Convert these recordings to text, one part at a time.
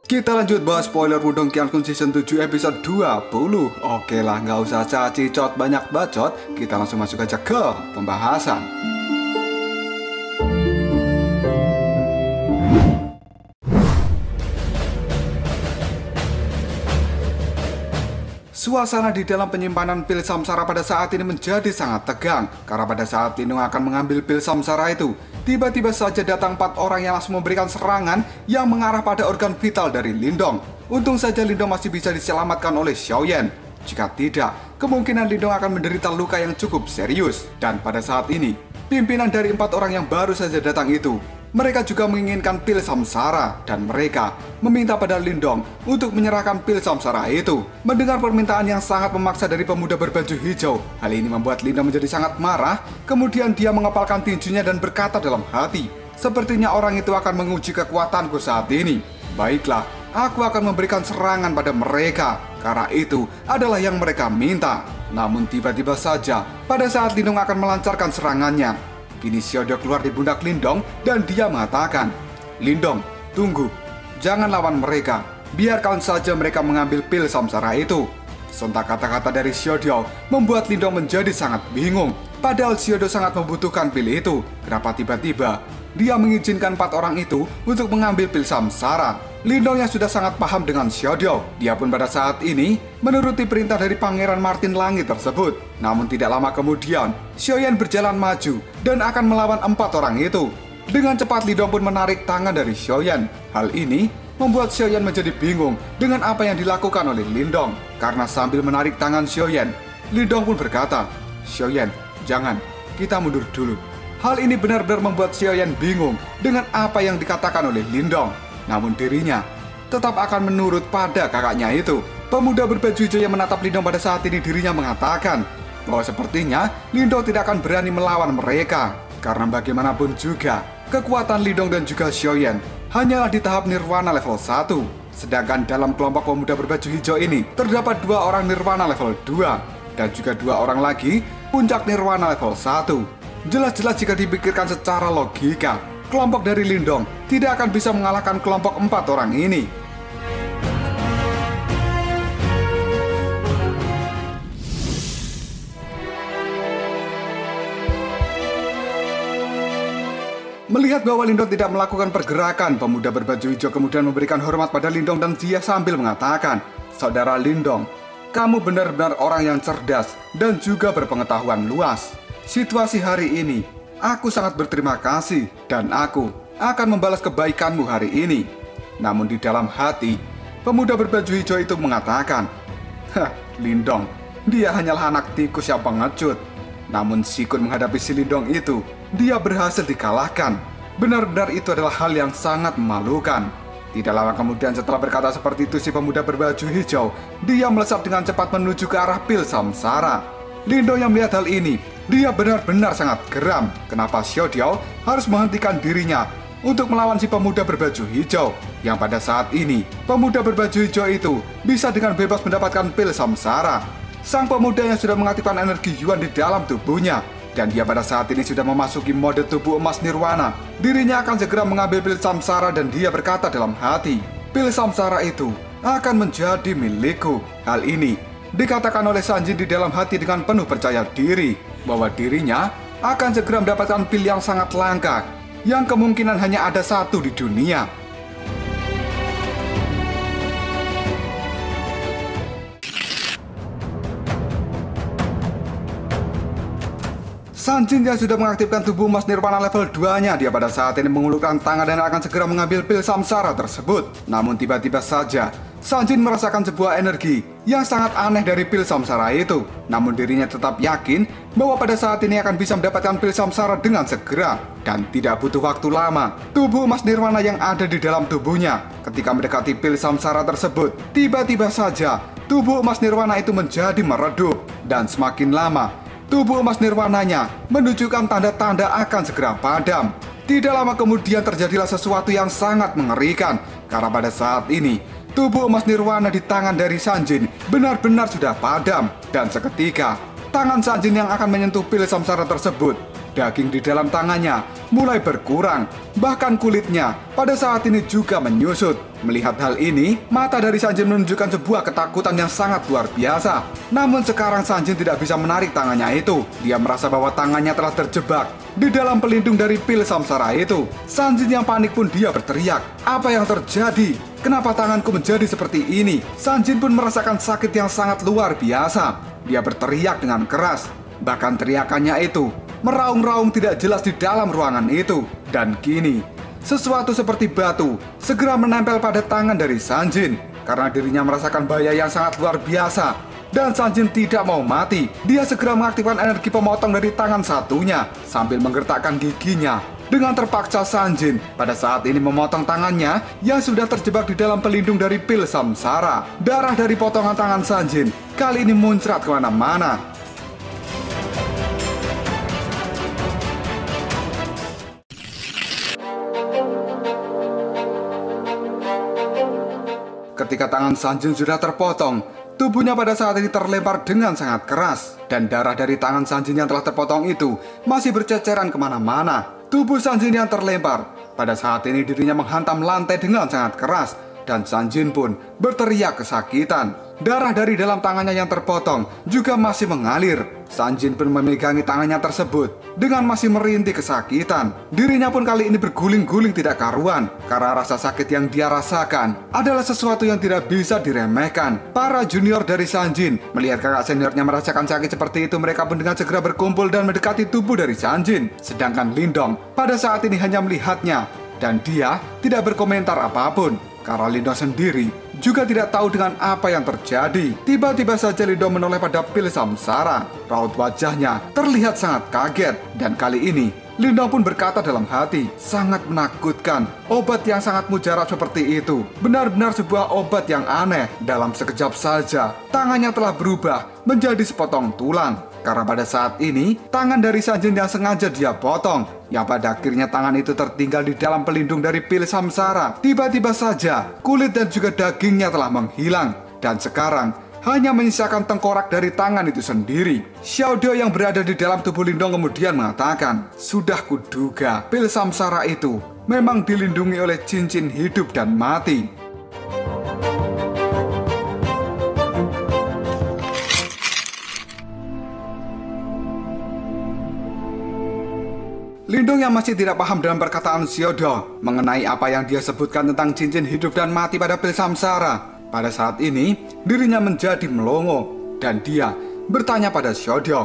Kita lanjut bahas spoiler Wudong Qiankun Season 7 episode 20. Oke lah, nggak usah cacicot banyak bacot, kita langsung masuk aja ke pembahasan. Suasana di dalam penyimpanan pil samsara pada saat ini menjadi sangat tegang. Karena pada saat Lindong akan mengambil pil samsara itu, tiba-tiba saja datang 4 orang yang langsung memberikan serangan yang mengarah pada organ vital dari Lindong. Untung saja Lindong masih bisa diselamatkan oleh Xiaoyan. Jika tidak, kemungkinan Lindong akan menderita luka yang cukup serius. Dan pada saat ini, pimpinan dari 4 orang yang baru saja datang itu, mereka juga menginginkan pil samsara dan mereka meminta pada Lindong untuk menyerahkan pil samsara itu. Mendengar permintaan yang sangat memaksa dari pemuda berbaju hijau, hal ini membuat Lindong menjadi sangat marah. Kemudian dia mengepalkan tinjunya dan berkata dalam hati, "Sepertinya orang itu akan menguji kekuatanku saat ini. Baiklah, aku akan memberikan serangan pada mereka, karena itu adalah yang mereka minta." Namun tiba-tiba saja, pada saat Lindong akan melancarkan serangannya, kini Xiaodio keluar di pundak Lindong dan dia mengatakan, "Lindong, tunggu. Jangan lawan mereka. Biarkan saja mereka mengambil pil samsara itu." Sontak kata-kata dari Xiaodio membuat Lindong menjadi sangat bingung. Padahal Xiaodio sangat membutuhkan pil itu. Kenapa tiba-tiba dia mengizinkan 4 orang itu untuk mengambil pil samsara? Lindong yang sudah sangat paham dengan Xiaodio, dia pun pada saat ini menuruti perintah dari Pangeran Martin Langit tersebut. Namun tidak lama kemudian, Xiaoyan berjalan maju dan akan melawan 4 orang itu. Dengan cepat Lindong pun menarik tangan dari Xiaoyan. Hal ini membuat Xiaoyan menjadi bingung dengan apa yang dilakukan oleh Lindong. Karena sambil menarik tangan Xiaoyan, Lindong pun berkata, "Xiaoyan, jangan, kita mundur dulu." Hal ini benar-benar membuat Xiaoyan bingung dengan apa yang dikatakan oleh Lindong. Namun dirinya tetap akan menurut pada kakaknya itu. Pemuda berbaju hijau yang menatap Lindong pada saat ini dirinya mengatakan bahwa sepertinya Lindong tidak akan berani melawan mereka. Karena bagaimanapun juga, kekuatan Lindong dan juga Xiaoyan hanyalah di tahap nirwana level 1. Sedangkan dalam kelompok pemuda berbaju hijau ini terdapat 2 orang nirwana level 2 dan juga 2 orang lagi puncak nirwana level 1. Jelas-jelas jika dipikirkan secara logika, kelompok dari Lindong tidak akan bisa mengalahkan kelompok 4 orang ini. Melihat bahwa Lindong tidak melakukan pergerakan, pemuda berbaju hijau kemudian memberikan hormat pada Lindong dan dia sambil mengatakan, "Saudara Lindong, kamu benar-benar orang yang cerdas dan juga berpengetahuan luas. Situasi hari ini, aku sangat berterima kasih dan aku akan membalas kebaikanmu hari ini." Namun di dalam hati, pemuda berbaju hijau itu mengatakan, "Hah, Lindong, dia hanyalah anak tikus yang pengecut." Namun sikun menghadapi si Lindong itu, dia berhasil dikalahkan. Benar-benar itu adalah hal yang sangat memalukan. Tidak lama kemudian setelah berkata seperti itu si pemuda berbaju hijau, dia melesat dengan cepat menuju ke arah pil samsara. Lindong yang melihat hal ini, dia benar-benar sangat geram. Kenapa Xiaodio harus menghentikan dirinya untuk melawan si pemuda berbaju hijau? Yang pada saat ini, pemuda berbaju hijau itu bisa dengan bebas mendapatkan pil samsara. Sang pemuda yang sudah mengaktifkan energi Yuan di dalam tubuhnya, dan dia pada saat ini sudah memasuki mode tubuh emas nirwana. Dirinya akan segera mengambil pil samsara dan dia berkata dalam hati, "Pil samsara itu akan menjadi milikku." Hal ini dikatakan oleh Sanjin di dalam hati dengan penuh percaya diri bahwa dirinya akan segera mendapatkan pil yang sangat langka yang kemungkinan hanya ada 1 di dunia. Sanjin yang sudah mengaktifkan tubuh emas nirwana level 2-nya, dia pada saat ini mengulurkan tangan dan akan segera mengambil pil samsara tersebut. Namun tiba-tiba saja Sanjin merasakan sebuah energi yang sangat aneh dari pil samsara itu. Namun dirinya tetap yakin bahwa pada saat ini akan bisa mendapatkan pil samsara dengan segera. Dan tidak butuh waktu lama, tubuh emas nirwana yang ada di dalam tubuhnya ketika mendekati pil samsara tersebut, tiba-tiba saja tubuh emas nirwana itu menjadi meredup. Dan semakin lama, tubuh emas nirwananya menunjukkan tanda-tanda akan segera padam. Tidak lama kemudian terjadilah sesuatu yang sangat mengerikan. Karena pada saat ini, tubuh emas nirwana di tangan dari Sanjin benar-benar sudah padam. Dan seketika, tangan Sanjin yang akan menyentuh pil samsara tersebut. Daging di dalam tangannya mulai berkurang, bahkan kulitnya pada saat ini juga menyusut. Melihat hal ini, mata dari Sanjin menunjukkan sebuah ketakutan yang sangat luar biasa. Namun sekarang Sanjin tidak bisa menarik tangannya itu. Dia merasa bahwa tangannya telah terjebak di dalam pelindung dari pil samsara itu. Sanjin yang panik pun dia berteriak, "Apa yang terjadi? Kenapa tanganku menjadi seperti ini?" Sanjin pun merasakan sakit yang sangat luar biasa. Dia berteriak dengan keras. Bahkan teriakannya itu meraung-raung tidak jelas di dalam ruangan itu. Dan kini, sesuatu seperti batu segera menempel pada tangan dari Sanjin. Karena dirinya merasakan bahaya yang sangat luar biasa. Dan Sanjin tidak mau mati. Dia segera mengaktifkan energi pemotong dari tangan satunya sambil menggertakkan giginya. Dengan terpaksa Sanjin pada saat ini memotong tangannya yang sudah terjebak di dalam pelindung dari pil samsara. Darah dari potongan tangan Sanjin kali ini muncrat kemana-mana. Ketika tangan Sanjin sudah terpotong, tubuhnya pada saat ini terlempar dengan sangat keras. Dan darah dari tangan Sanjin yang telah terpotong itu masih berceceran kemana-mana. Tubuh Sanjin yang terlempar, pada saat ini dirinya menghantam lantai dengan sangat keras. Dan Sanjin pun berteriak kesakitan. Darah dari dalam tangannya yang terpotong juga masih mengalir. Sanjin pun memegangi tangannya tersebut dengan masih merintih kesakitan. Dirinya pun kali ini berguling-guling tidak karuan. Karena rasa sakit yang dia rasakan adalah sesuatu yang tidak bisa diremehkan. Para junior dari Sanjin melihat kakak seniornya merasakan sakit seperti itu, mereka pun dengan segera berkumpul dan mendekati tubuh dari Sanjin. Sedangkan Lindong pada saat ini hanya melihatnya dan dia tidak berkomentar apapun. Karena Lindong sendiri juga tidak tahu dengan apa yang terjadi. Tiba-tiba saja Lindong menoleh pada pil samsara. Raut wajahnya terlihat sangat kaget. Dan kali ini Lindong pun berkata dalam hati, sangat menakutkan. Obat yang sangat mujarab seperti itu benar-benar sebuah obat yang aneh. Dalam sekejap saja tangannya telah berubah menjadi sepotong tulang. Karena pada saat ini tangan dari Sanjin yang sengaja dia potong, yang pada akhirnya tangan itu tertinggal di dalam pelindung dari pil samsara. Tiba-tiba saja kulit dan juga dagingnya telah menghilang. Dan sekarang hanya menyisakan tengkorak dari tangan itu sendiri. Xiaodio yang berada di dalam tubuh Lindong kemudian mengatakan, sudah kuduga pil samsara itu memang dilindungi oleh cincin hidup dan mati. Lindong yang masih tidak paham dalam perkataan Xiaodio mengenai apa yang dia sebutkan tentang cincin hidup dan mati pada pil samsara. Pada saat ini, dirinya menjadi melongo dan dia bertanya pada Xiaodio,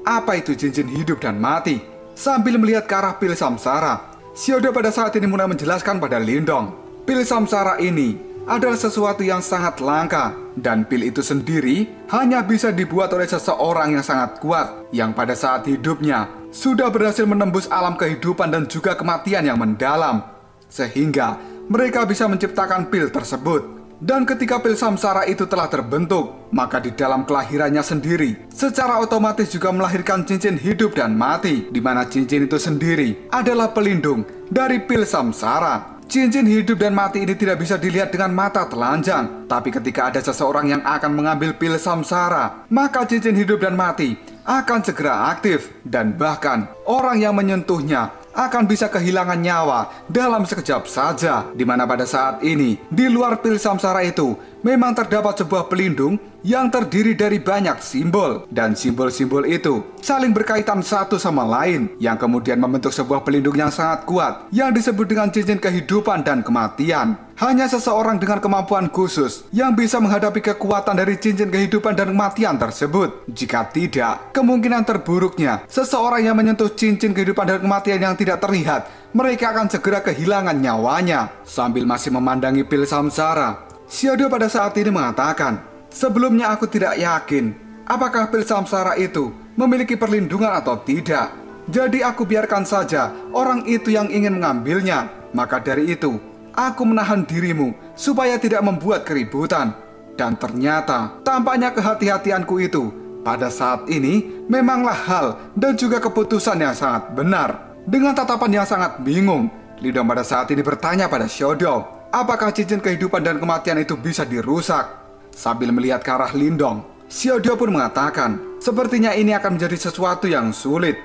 apa itu cincin hidup dan mati? Sambil melihat ke arah pil samsara, Xiaodio pada saat ini mulai menjelaskan pada Lindong, pil samsara ini adalah sesuatu yang sangat langka dan pil itu sendiri hanya bisa dibuat oleh seseorang yang sangat kuat yang pada saat hidupnya sudah berhasil menembus alam kehidupan dan juga kematian yang mendalam, sehingga mereka bisa menciptakan pil tersebut. Dan ketika pil samsara itu telah terbentuk, maka di dalam kelahirannya sendiri secara otomatis juga melahirkan cincin hidup dan mati, di mana cincin itu sendiri adalah pelindung dari pil samsara. Cincin hidup dan mati ini tidak bisa dilihat dengan mata telanjang, tapi ketika ada seseorang yang akan mengambil pil samsara, maka cincin hidup dan mati akan segera aktif, dan bahkan orang yang menyentuhnya akan bisa kehilangan nyawa dalam sekejap saja. Di mana pada saat ini di luar pil samsara itu memang terdapat sebuah pelindung yang terdiri dari banyak simbol, dan simbol-simbol itu saling berkaitan satu sama lain yang kemudian membentuk sebuah pelindung yang sangat kuat yang disebut dengan cincin kehidupan dan kematian. Hanya seseorang dengan kemampuan khusus yang bisa menghadapi kekuatan dari cincin kehidupan dan kematian tersebut. Jika tidak, kemungkinan terburuknya seseorang yang menyentuh cincin kehidupan dan kematian yang tidak terlihat, mereka akan segera kehilangan nyawanya. Sambil masih memandangi pil samsara, Xiaodio pada saat ini mengatakan, sebelumnya aku tidak yakin apakah pil samsara itu memiliki perlindungan atau tidak. Jadi aku biarkan saja orang itu yang ingin mengambilnya. Maka dari itu aku menahan dirimu supaya tidak membuat keributan. Dan ternyata tampaknya kehati-hatianku itu pada saat ini memanglah hal dan juga keputusan yang sangat benar. Dengan tatapan yang sangat bingung, Lindong pada saat ini bertanya pada Xiaodio, apakah cincin kehidupan dan kematian itu bisa dirusak? Sambil melihat ke arah Lindong, Xiaodio pun mengatakan, sepertinya ini akan menjadi sesuatu yang sulit.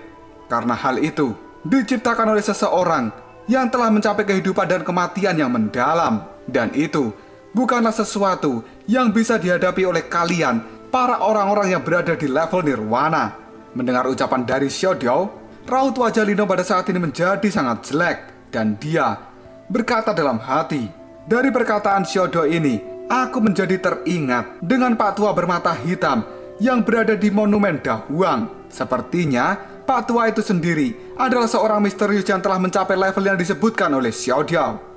Karena hal itu diciptakan oleh seseorang yang telah mencapai kehidupan dan kematian yang mendalam. Dan itu bukanlah sesuatu yang bisa dihadapi oleh kalian, para orang-orang yang berada di level nirwana. Mendengar ucapan dari Xiaodiao, raut wajah Lindong pada saat ini menjadi sangat jelek. Dan dia berkata dalam hati, dari perkataan Xiaodiao ini, aku menjadi teringat dengan Pak Tua bermata hitam yang berada di Monumen Dahuang. Sepertinya Pak Tua itu sendiri adalah seorang misterius yang telah mencapai level yang disebutkan oleh Xiaodiao.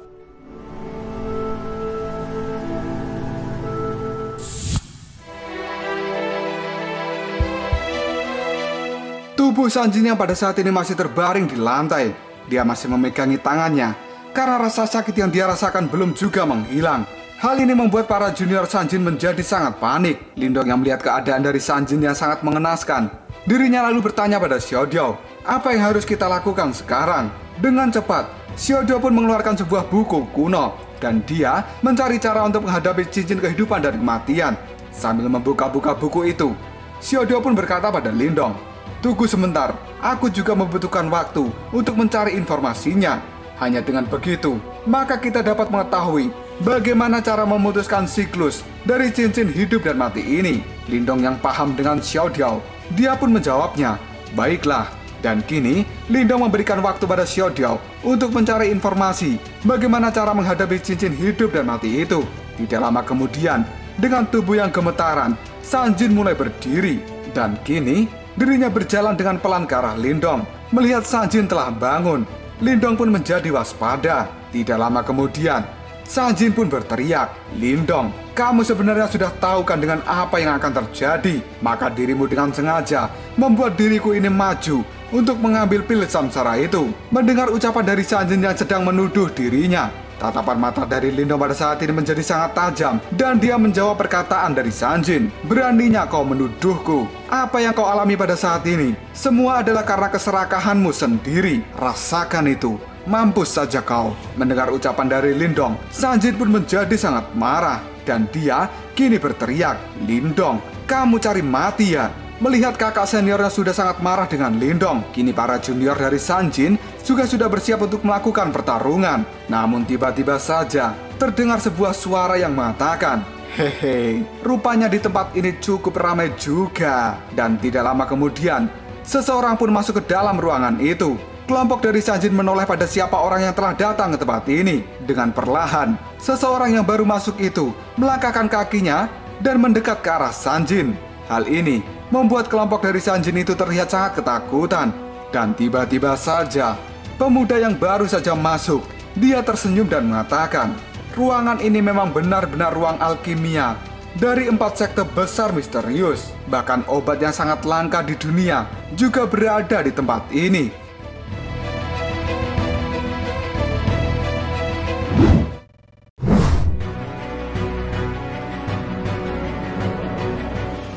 Tubuh Sanjin yang pada saat ini masih terbaring di lantai. Dia masih memegangi tangannya karena rasa sakit yang dia rasakan belum juga menghilang. Hal ini membuat para junior Sanjin menjadi sangat panik. Lindong yang melihat keadaan dari Sanjin yang sangat mengenaskan, dirinya lalu bertanya pada Xiaodiao, apa yang harus kita lakukan sekarang? Dengan cepat, Xiaodiao pun mengeluarkan sebuah buku kuno dan dia mencari cara untuk menghadapi cincin kehidupan dan kematian. Sambil membuka-buka buku itu, Xiaodiao pun berkata pada Lindong, tunggu sebentar, aku juga membutuhkan waktu untuk mencari informasinya. Hanya dengan begitu, maka kita dapat mengetahui bagaimana cara memutuskan siklus dari cincin hidup dan mati ini. Lindong yang paham dengan Xiaodiao, dia pun menjawabnya, baiklah. Dan kini, Lindong memberikan waktu pada Xiaodiao untuk mencari informasi bagaimana cara menghadapi cincin hidup dan mati itu. Tidak lama kemudian, dengan tubuh yang gemetaran, Sanjin mulai berdiri. Dan kini, dirinya berjalan dengan pelan ke arah Lindong. Melihat Sanjin telah bangun, Lindong pun menjadi waspada. Tidak lama kemudian, Sanjin pun berteriak, Lindong, kamu sebenarnya sudah tahu kan dengan apa yang akan terjadi? Maka dirimu dengan sengaja membuat diriku ini maju untuk mengambil pil samsara itu. Mendengar ucapan dari Sanjin yang sedang menuduh dirinya, tatapan mata dari Lindong pada saat ini menjadi sangat tajam dan dia menjawab perkataan dari Sanjin. Beraninya kau menuduhku? Apa yang kau alami pada saat ini semua adalah karena keserakahanmu sendiri. Rasakan itu. Mampus saja kau. Mendengar ucapan dari Lindong, Sanjin pun menjadi sangat marah dan dia kini berteriak, Lindong, kamu cari mati ya? Melihat kakak seniornya sudah sangat marah dengan Lindong, kini para junior dari Sanjin juga sudah bersiap untuk melakukan pertarungan. Namun tiba-tiba saja terdengar sebuah suara yang mengatakan, hehe, rupanya di tempat ini cukup ramai juga. Dan tidak lama kemudian, seseorang pun masuk ke dalam ruangan itu. Kelompok dari Sanjin menoleh pada siapa orang yang telah datang ke tempat ini. Dengan perlahan, seseorang yang baru masuk itu melangkahkan kakinya dan mendekat ke arah Sanjin. Hal ini membuat kelompok dari Sanjin itu terlihat sangat ketakutan. Dan tiba-tiba saja, pemuda yang baru saja masuk, dia tersenyum dan mengatakan, ruangan ini memang benar-benar ruang alkimia dari 4 sekte besar misterius. Bahkan obat yang sangat langka di dunia juga berada di tempat ini.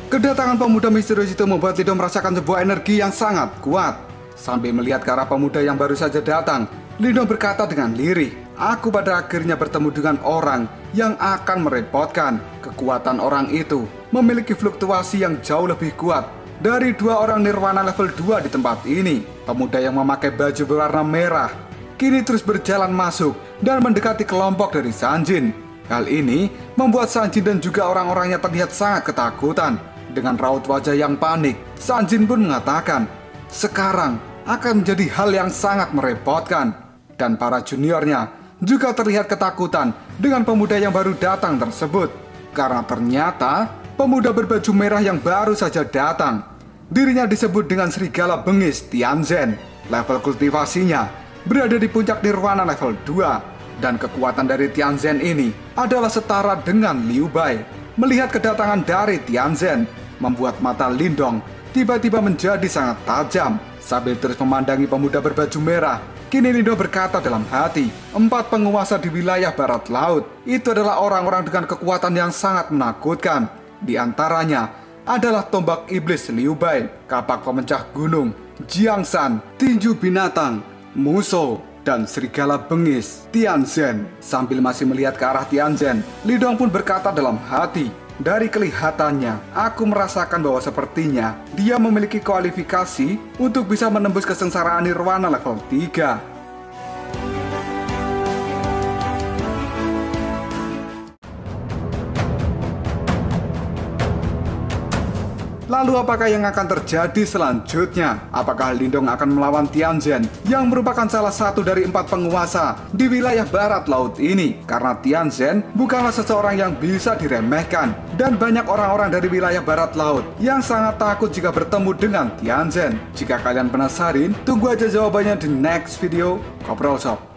Kedatangan pemuda misterius itu membuat Lindong merasakan sebuah energi yang sangat kuat. Sambil melihat ke arah pemuda yang baru saja datang, Lindong berkata dengan lirih, aku pada akhirnya bertemu dengan orang yang akan merepotkan. Kekuatan orang itu memiliki fluktuasi yang jauh lebih kuat dari 2 orang nirwana level 2 di tempat ini. Pemuda yang memakai baju berwarna merah kini terus berjalan masuk dan mendekati kelompok dari Sanjin. Hal ini membuat Sanjin dan juga orang-orangnya terlihat sangat ketakutan. Dengan raut wajah yang panik, Sanjin pun mengatakan, sekarang akan menjadi hal yang sangat merepotkan. Dan para juniornya juga terlihat ketakutan dengan pemuda yang baru datang tersebut. Karena ternyata pemuda berbaju merah yang baru saja datang, dirinya disebut dengan Serigala Bengis Tianzhen. Level kultivasinya berada di puncak nirwana level 2. Dan kekuatan dari Tianzhen ini adalah setara dengan Liu Bai. Melihat kedatangan dari Tianzhen, membuat mata Lindong tiba-tiba menjadi sangat tajam. Sambil terus memandangi pemuda berbaju merah, kini Lindong berkata dalam hati, 4 penguasa di wilayah barat laut itu adalah orang-orang dengan kekuatan yang sangat menakutkan. Di antaranya adalah tombak iblis Liu Bai, kapak pemecah gunung Jiangsan, tinju binatang Musou, dan serigala bengis Tianzhen. Sambil masih melihat ke arah Tianzhen, Lindong pun berkata dalam hati, Dari kelihatannya, aku merasakan bahwa sepertinya dia memiliki kualifikasi untuk bisa menembus kesengsaraan nirwana level 3. Lalu apakah yang akan terjadi selanjutnya? Apakah Lindong akan melawan Tianzhen yang merupakan salah satu dari 4 penguasa di wilayah barat laut ini? Karena Tianzhen bukanlah seseorang yang bisa diremehkan, dan banyak orang-orang dari wilayah barat laut yang sangat takut jika bertemu dengan Tianzhen. Jika kalian penasaran, tunggu aja jawabannya di next video Koprol Shop.